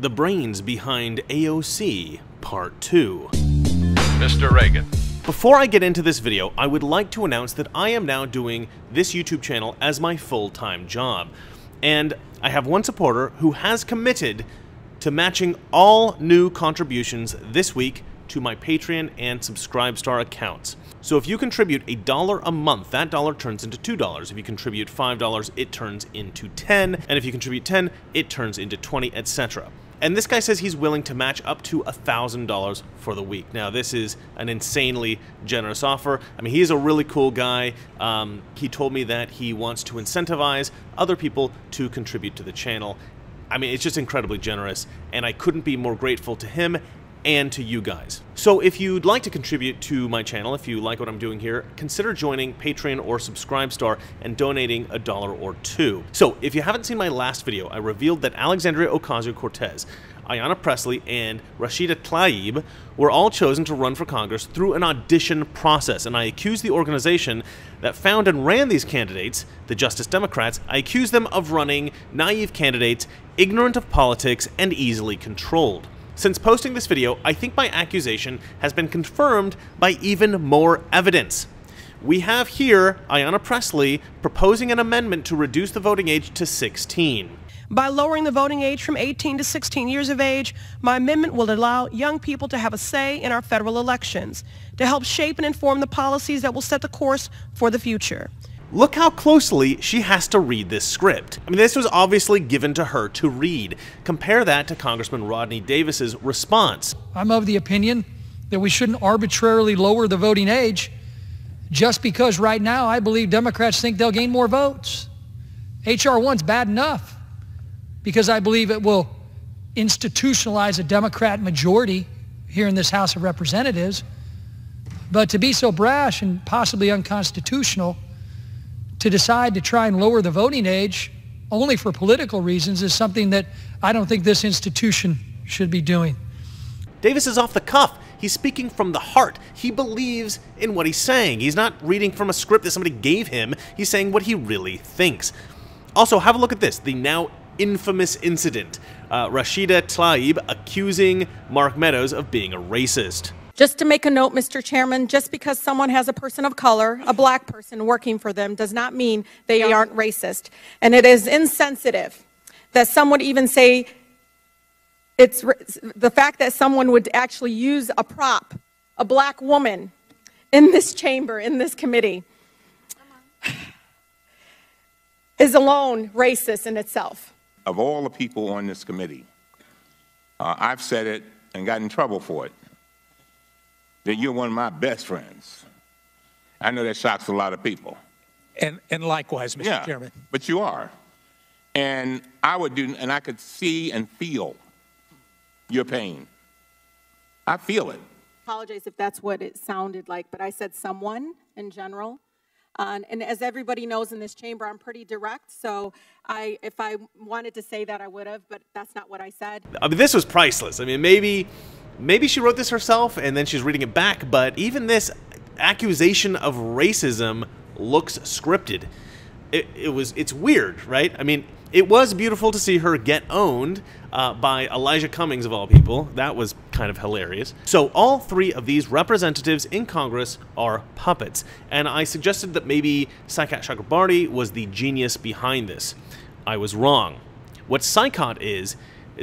The brains behind AOC, Part 2. Mr. Reagan. Before I get into this video, I would like to announce that I am now doing this YouTube channel as my full-time job. And I have one supporter who has committed to matching all new contributions this week to my Patreon and Subscribestar accounts. So if you contribute $1 a month, that dollar turns into $2. If you contribute $5, it turns into $10. And if you contribute $10, it turns into $20, etc. And this guy says he's willing to match up to $1,000 for the week. Now, this is an insanely generous offer. I mean, he is a really cool guy. He told me that he wants to incentivize other people to contribute to the channel. I mean, it's just incredibly generous, and I couldn't be more grateful to him and to you guys. So if you'd like to contribute to my channel, if you like what I'm doing here, consider joining Patreon or Subscribestar and donating $1 or $2. So if you haven't seen my last video, I revealed that Alexandria Ocasio-Cortez, Ayanna Pressley, and Rashida Tlaib were all chosen to run for Congress through an audition process, and I accused the organization that found and ran these candidates, the Justice Democrats, I accused them of running naive candidates, ignorant of politics, and easily controlled. Since posting this video, I think my accusation has been confirmed by even more evidence. We have here Ayanna Pressley proposing an amendment to reduce the voting age to 16. By lowering the voting age from 18 to 16 years of age, my amendment will allow young people to have a say in our federal elections, to help shape and inform the policies that will set the course for the future. Look how closely she has to read this script. I mean, this was obviously given to her to read. Compare that to Congressman Rodney Davis's response. I'm of the opinion that we shouldn't arbitrarily lower the voting age just because right now I believe Democrats think they'll gain more votes. H.R. 1's bad enough because I believe it will institutionalize a Democrat majority here in this House of Representatives. But to be so brash and possibly unconstitutional to decide to try and lower the voting age only for political reasons is something that I don't think this institution should be doing. Davis is off the cuff. He's speaking from the heart. He believes in what he's saying. He's not reading from a script that somebody gave him. He's saying what he really thinks. Also, have a look at this, the now infamous incident. Rashida Tlaib accusing Mark Meadows of being a racist. Just to make a note, Mr. Chairman, just because someone has a person of color, a black person working for them, does not mean they aren't racist. And it is insensitive that some would even say it's the fact that someone would actually use a prop, a black woman, in this chamber, in this committee, is alone racist in itself. Of all the people on this committee, I've said it and got in trouble for it, that you're one of my best friends. I know that shocks a lot of people. And likewise, Mr. Chairman. But you are. And I could see and feel your pain. I feel it. Apologize if that's what it sounded like, but I said someone in general. And as everybody knows in this chamber, I'm pretty direct, so if I wanted to say that, I would have, but that's not what I said. I mean, this was priceless. I mean, maybe she wrote this herself and then she's reading it back, but even this accusation of racism looks scripted. It's weird, right? I mean, it was beautiful to see her get owned by Elijah Cummings, of all people. That was kind of hilarious. So all three of these representatives in Congress are puppets, and I suggested that maybe Saikat Chakrabarti was the genius behind this. I was wrong. What Saikat is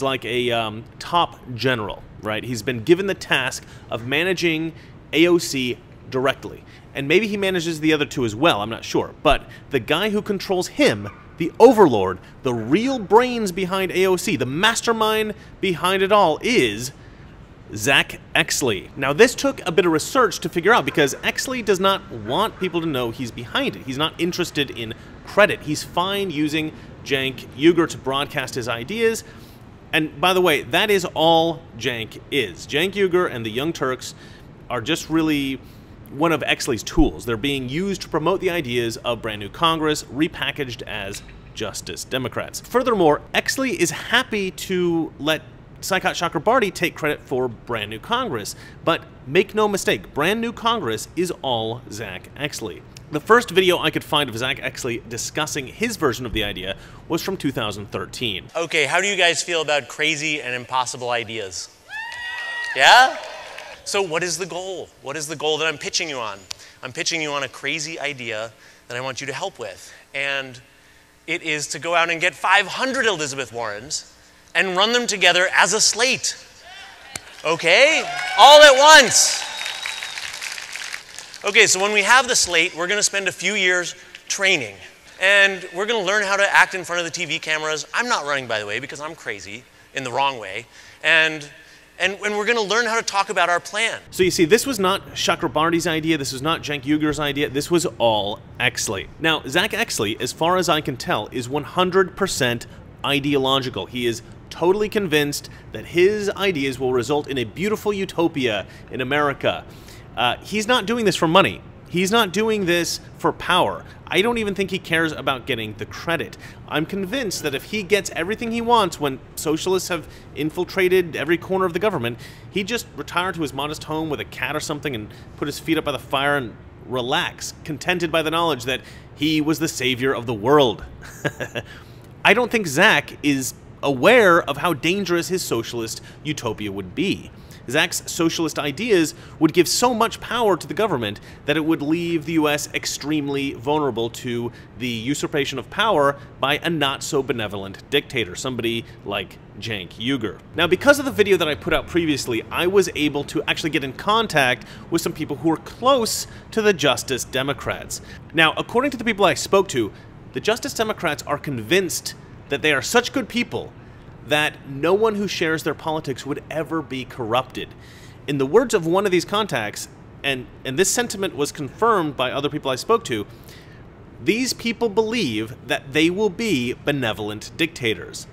like a top general, right? He's been given the task of managing AOC directly. And maybe he manages the other two as well, I'm not sure. But the guy who controls him, the overlord, the real brains behind AOC, the mastermind behind it all, is Zach Exley. Now, this took a bit of research to figure out because Exley does not want people to know he's behind it. He's not interested in credit. He's fine using Cenk Uygur to broadcast his ideas. And by the way, that is all Cenk is. Cenk Uygur and the Young Turks are just really one of Exley's tools. They're being used to promote the ideas of brand new Congress, repackaged as Justice Democrats. Furthermore, Exley is happy to let Saikat Chakrabarti take credit for brand new Congress, but make no mistake, brand new Congress is all Zach Exley. The first video I could find of Zach Exley discussing his version of the idea was from 2013. Okay, how do you guys feel about crazy and impossible ideas? Yeah? So what is the goal? What is the goal that I'm pitching you on? I'm pitching you on a crazy idea that I want you to help with. And it is to go out and get 500 Elizabeth Warrens and run them together as a slate. Okay? All at once. Okay, so when we have the slate, we're going to spend a few years training. And we're going to learn how to act in front of the TV cameras. I'm not running, by the way, because I'm crazy in the wrong way. And we're going to learn how to talk about our plan. So you see, this was not Chakrabarty's idea, this was not Cenk Uyghur's idea, this was all Exley. Now, Zach Exley, as far as I can tell, is 100% ideological. He is totally convinced that his ideas will result in a beautiful utopia in America. He's not doing this for money. He's not doing this for power. I don't even think he cares about getting the credit. I'm convinced that if he gets everything he wants when socialists have infiltrated every corner of the government, he'd just retire to his modest home with a cat or something and put his feet up by the fire and relax, contented by the knowledge that he was the savior of the world. I don't think Zach is aware of how dangerous his socialist utopia would be. Zach's socialist ideas would give so much power to the government that it would leave the US extremely vulnerable to the usurpation of power by a not-so-benevolent dictator, somebody like Cenk Uyghur. Now, because of the video that I put out previously, I was able to actually get in contact with some people who are close to the Justice Democrats. Now, according to the people I spoke to, the Justice Democrats are convinced that they are such good people that no one who shares their politics would ever be corrupted. In the words of one of these contacts, and this sentiment was confirmed by other people I spoke to, these people believe that they will be benevolent dictators.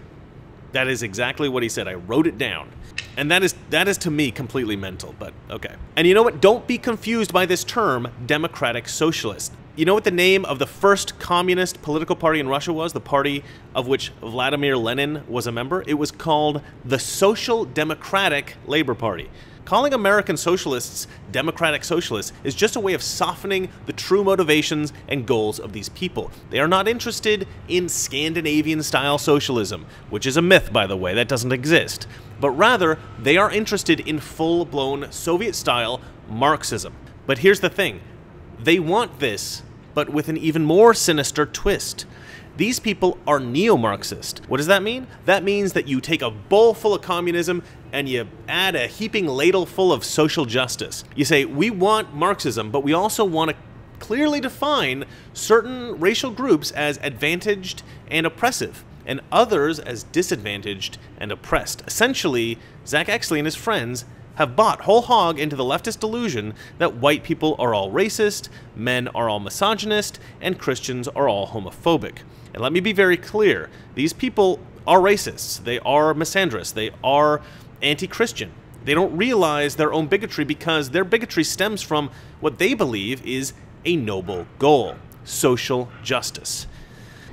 That is exactly what he said. I wrote it down. And that is to me completely mental, but okay. And you know what? Don't be confused by this term, democratic socialist. You know what the name of the first communist political party in Russia was? The party of which Vladimir Lenin was a member? It was called the Social Democratic Labor Party. Calling American socialists democratic socialists is just a way of softening the true motivations and goals of these people. They are not interested in Scandinavian-style socialism, which is a myth, by the way, that doesn't exist. But rather, they are interested in full-blown Soviet-style Marxism. But here's the thing. They want this, but with an even more sinister twist. These people are neo-Marxist. What does that mean? That means that you take a bowl full of communism and you add a heaping ladle full of social justice. You say, we want Marxism, but we also want to clearly define certain racial groups as advantaged and oppressive, and others as disadvantaged and oppressed. Essentially, Zach Exley and his friends have bought whole hog into the leftist delusion that white people are all racist, men are all misogynist, and Christians are all homophobic. And let me be very clear, these people are racists, they are misandrous, they are anti-Christian. They don't realize their own bigotry because their bigotry stems from what they believe is a noble goal, social justice.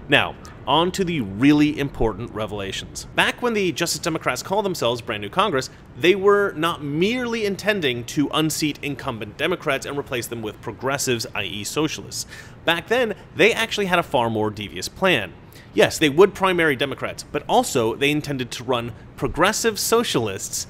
Now, on to the really important revelations. Back when the Justice Democrats called themselves Brand New Congress, they were not merely intending to unseat incumbent Democrats and replace them with progressives, i.e. socialists. Back then, they actually had a far more devious plan. Yes, they would primary Democrats, but also they intended to run progressive socialists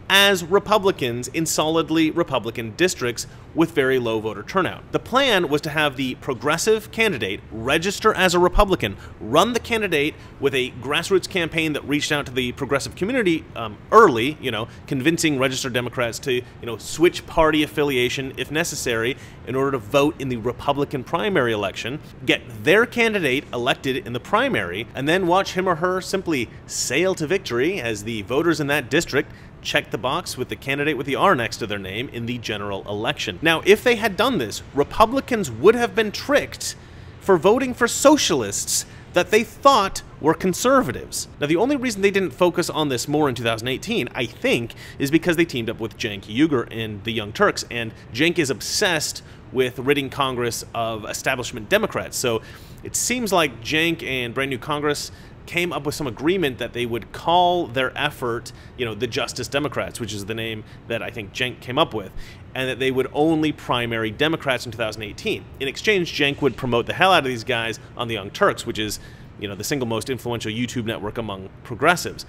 as Republicans in solidly Republican districts with very low voter turnout. The plan was to have the progressive candidate register as a Republican, run the candidate with a grassroots campaign that reached out to the progressive community early, convincing registered Democrats to, switch party affiliation if necessary in order to vote in the Republican primary election, get their candidate elected in the primary, and then watch him or her simply sail to victory as the voters in that district check the box with the candidate with the R next to their name in the general election. Now, if they had done this, Republicans would have been tricked for voting for socialists that they thought were conservatives. Now, the only reason they didn't focus on this more in 2018, I think, is because they teamed up with Cenk Uyghur and the Young Turks, and Cenk is obsessed with ridding Congress of establishment Democrats. So it seems like Cenk and Brand New Congress came up with some agreement that they would call their effort, the Justice Democrats, which is the name that I think Cenk came up with, and that they would only primary Democrats in 2018. In exchange, Cenk would promote the hell out of these guys on the Young Turks, which is, the single most influential YouTube network among progressives.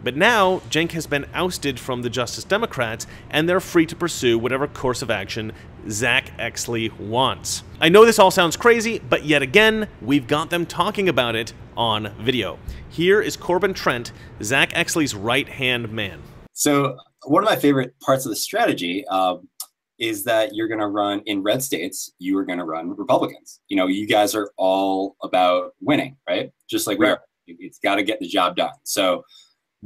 But now, Cenk has been ousted from the Justice Democrats, and they're free to pursue whatever course of action Zach Exley wants. I know this all sounds crazy, but yet again, we've got them talking about it on video. Here is Corbin Trent, Zach Exley's right-hand man. So one of my favorite parts of the strategy is that you're going to run, in red states, you are going to run Republicans. You guys are all about winning, right? Just like we are. It's got to get the job done. So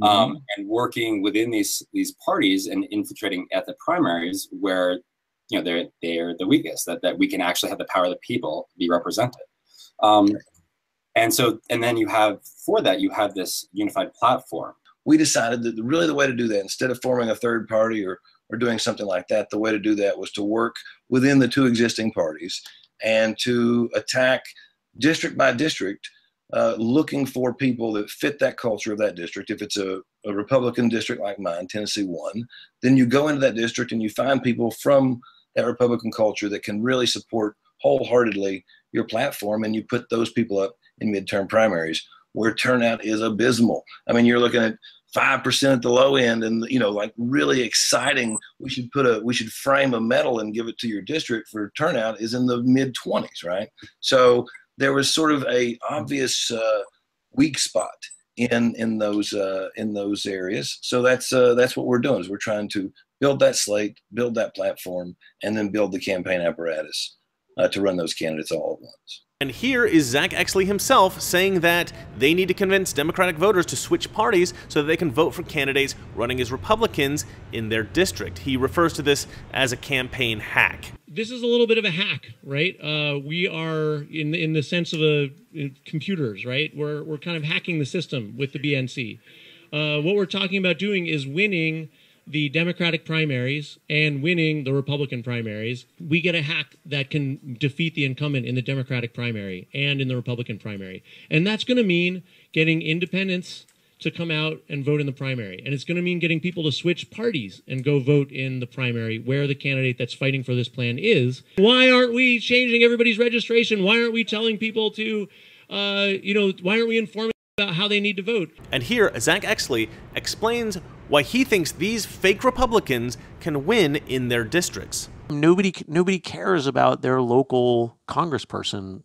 and working within these parties and infiltrating at the primaries where they're the weakest, that we can actually have the power of the people be represented. And then you have this unified platform. We decided that really the way to do that, instead of forming a third party or doing something like that, the way to do that was to work within the two existing parties and to attack district by district, looking for people that fit that culture of that district. If it's a Republican district like mine, Tennessee 1, then you go into that district and you find people from that Republican culture that can really support wholeheartedly your platform, and you put those people up in midterm primaries where turnout is abysmal. I mean, you're looking at 5% at the low end, and like really exciting. We should frame a medal and give it to your district for turnout is in the mid-20s, right? So there was sort of a obvious weak spot in those areas. So that's what we're doing, is we're trying to build that slate, build that platform, and then build the campaign apparatus to run those candidates all at once. And here is Zach Exley himself saying that they need to convince Democratic voters to switch parties so that they can vote for candidates running as Republicans in their district. He refers to this as a campaign hack. This is a little bit of a hack, right? We are, in the sense of computers, right? We're kind of hacking the system with the BNC. What we're talking about doing is winning the Democratic primaries and winning the Republican primaries. We get a hack that can defeat the incumbent in the Democratic primary and in the Republican primary. And that's going to mean getting independents to come out and vote in the primary. And it's going to mean getting people to switch parties and go vote in the primary where the candidate that's fighting for this plan is. Why aren't we changing everybody's registration? Why aren't we telling people to, why aren't we informing about how they need to vote? And here, Zach Exley explains why he thinks these fake Republicans can win in their districts. Nobody cares about their local congressperson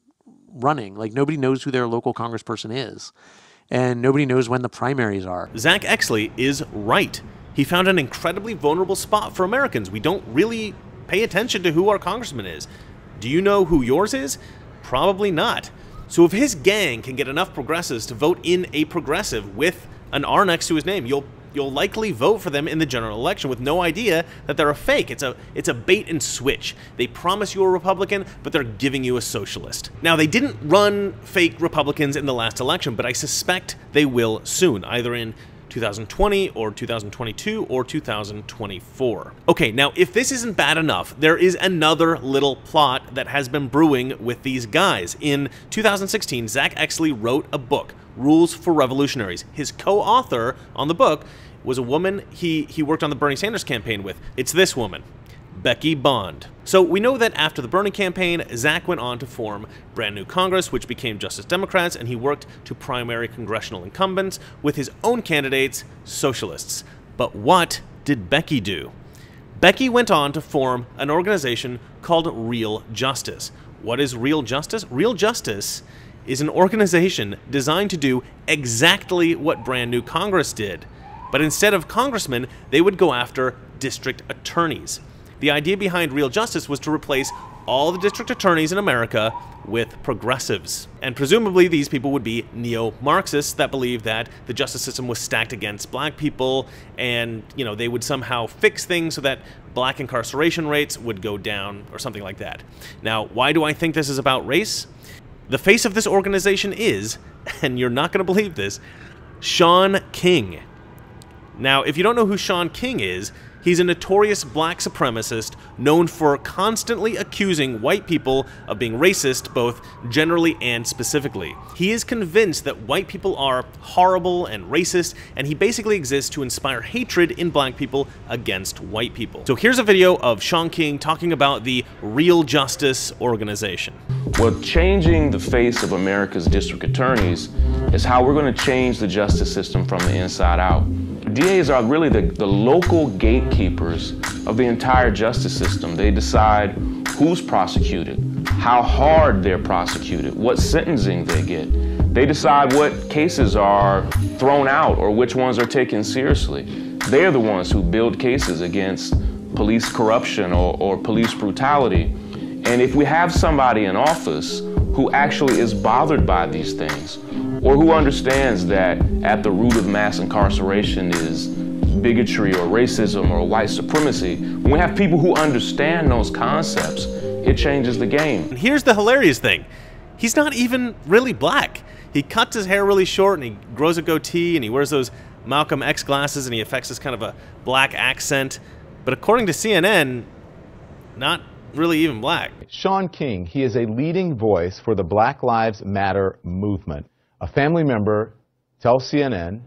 running. Like, nobody knows who their local congressperson is. And nobody knows when the primaries are. Zach Exley is right. He found an incredibly vulnerable spot for Americans. We don't really pay attention to who our congressman is. Do you know who yours is? Probably not. So if his gang can get enough progressives to vote in a progressive with an R next to his name, you'll likely vote for them in the general election with no idea that they're a fake. It's a bait and switch. They promise you a Republican, but they're giving you a socialist. Now, they didn't run fake Republicans in the last election, but I suspect they will soon, either in 2020 or 2022 or 2024. Okay, now if this isn't bad enough, there is another little plot that has been brewing with these guys. In 2016, Zach Exley wrote a book, Rules for Revolutionaries. His co-author on the book was a woman he worked on the Bernie Sanders campaign with. It's this woman, Becky Bond. So we know that after the Bernie campaign, Zach went on to form Brand New Congress, which became Justice Democrats, and he worked to primary congressional incumbents with his own candidates, socialists. But what did Becky do? Becky went on to form an organization called Real Justice. What is Real Justice? Real Justice is an organization designed to do exactly what Brand New Congress did. But instead of congressmen, they would go after district attorneys. The idea behind Real Justice was to replace all the district attorneys in America with progressives. And presumably these people would be neo-Marxists that believed that the justice system was stacked against black people, and they would somehow fix things so that black incarceration rates would go down or something like that. Now, why do I think this is about race? The face of this organization is, and you're not going to believe this, Shaun King. Now, if you don't know who Shaun King is, He's a notorious black supremacist known for constantly accusing white people of being racist, both generally and specifically. He is convinced that white people are horrible and racist, and he basically exists to inspire hatred in black people against white people. So here's a video of Shaun King talking about the Real Justice organization. Well, changing the face of America's district attorneys is how we're going to change the justice system from the inside out. DAs are really the local gatekeepers of the entire justice system. They decide who's prosecuted, how hard they're prosecuted, what sentencing they get. They decide what cases are thrown out or which ones are taken seriously. They're the ones who build cases against police corruption or police brutality. And if we have somebody in office who actually is bothered by these things, or who understands that at the root of mass incarceration is bigotry or racism or white supremacy, when we have people who understand those concepts, it changes the game. And here's the hilarious thing. He's not even really black. He cuts his hair really short and he grows a goatee and he wears those Malcolm X glasses and he affects this kind of a black accent. But according to CNN, not really even black. Shaun King, he is a leading voice for the Black Lives Matter movement. A family member tells CNN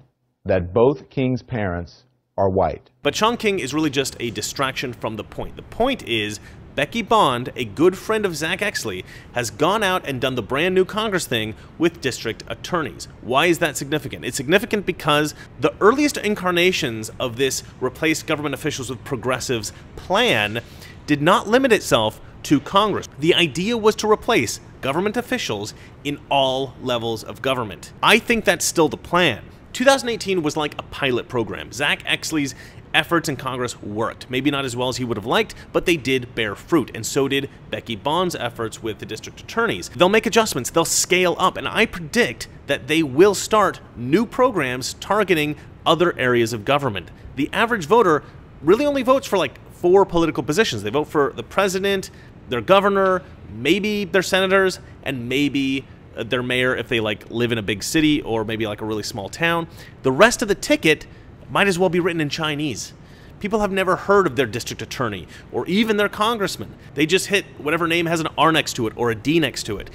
that both King's parents are white. But Shaun King is really just a distraction from the point. The point is, Becky Bond, a good friend of Zach Exley, has gone out and done the brand new Congress thing with district attorneys. Why is that significant? It's significant because the earliest incarnations of this replace government officials with progressives plan did not limit itself to Congress. The idea was to replace government officials in all levels of government. I think that's still the plan. 2018 was like a pilot program. Zach Exley's efforts in Congress worked. Maybe not as well as he would have liked, but they did bear fruit, and so did Becky Bond's efforts with the district attorneys. They'll make adjustments, they'll scale up, and I predict that they will start new programs targeting other areas of government. The average voter really only votes for like 4 political positions. They vote for the president, their governor, maybe their senators, and maybe their mayor if they like live in a big city or maybe like a really small town. The rest of the ticket might as well be written in Chinese. People have never heard of their district attorney or even their congressman. They just hit whatever name has an R next to it or a D next to it.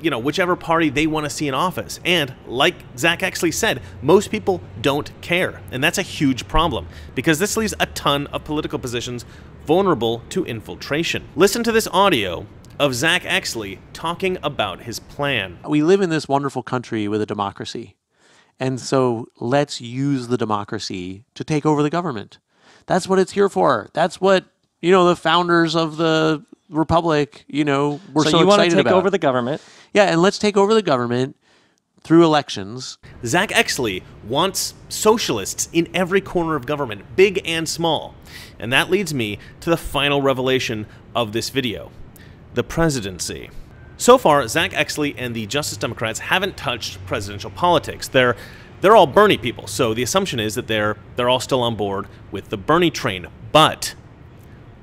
You know, whichever party they want to see in office. And like Zach Exley said, most people don't care. And that's a huge problem because this leaves a ton of political positions vulnerable to infiltration. Listen to this audio of Zach Exley talking about his plan. We live in this wonderful country with a democracy. And so let's use the democracy to take over the government. That's what it's here for. That's what, you know, the founders of the republic, you know, were so excited about. So you want to take over the government? Yeah, and let's take over the government through elections. Zach Exley wants socialists in every corner of government, big and small. And that leads me to the final revelation of this video, the presidency. So far, Zach Exley and the Justice Democrats haven't touched presidential politics. They're all Bernie people, so the assumption is that they're all still on board with the Bernie train. But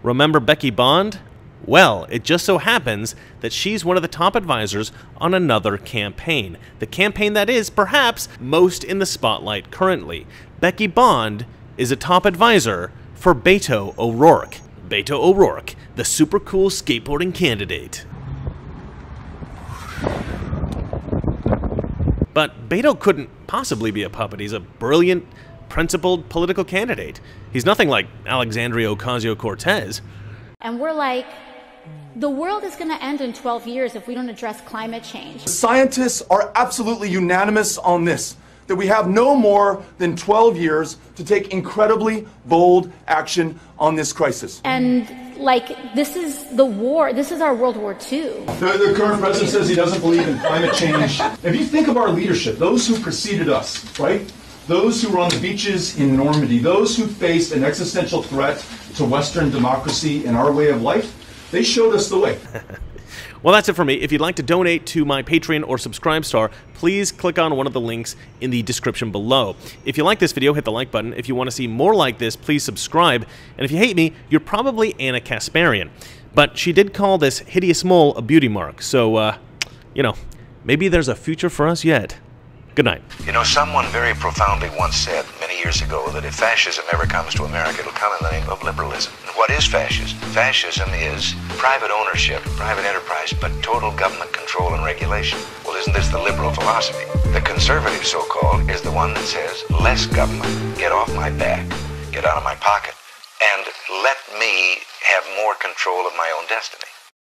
remember Becky Bond? Well, it just so happens that she's one of the top advisors on another campaign. The campaign that is, perhaps, most in the spotlight currently. Becky Bond is a top advisor for Beto O'Rourke. Beto O'Rourke, the super cool skateboarding candidate. But Beto couldn't possibly be a puppet. He's a brilliant, principled political candidate. He's nothing like Alexandria Ocasio-Cortez. And we're like, the world is going to end in 12 years if we don't address climate change. Scientists are absolutely unanimous on this, that we have no more than 12 years to take incredibly bold action on this crisis. And like, this is the war, this is our World War II. The current president says he doesn't believe in climate change. If you think of our leadership, those who preceded us, right? Those who were on the beaches in Normandy, those who faced an existential threat to Western democracy and our way of life, they showed us the way. Well, that's it for me. If you'd like to donate to my Patreon or Subscribestar, please click on one of the links in the description below. If you like this video, hit the like button. If you want to see more like this, please subscribe. And if you hate me, you're probably Anna Kasparian. But she did call this hideous mole a beauty mark, so, you know, maybe there's a future for us yet. Good night. You know, someone very profoundly once said many years years ago that if fascism ever comes to America, it'll come in the name of liberalism. And what is fascism? Fascism is private ownership, private enterprise, but total government control and regulation. Well, isn't this the liberal philosophy? The conservative, so-called, is the one that says, less government, get off my back, get out of my pocket, and let me have more control of my own destiny.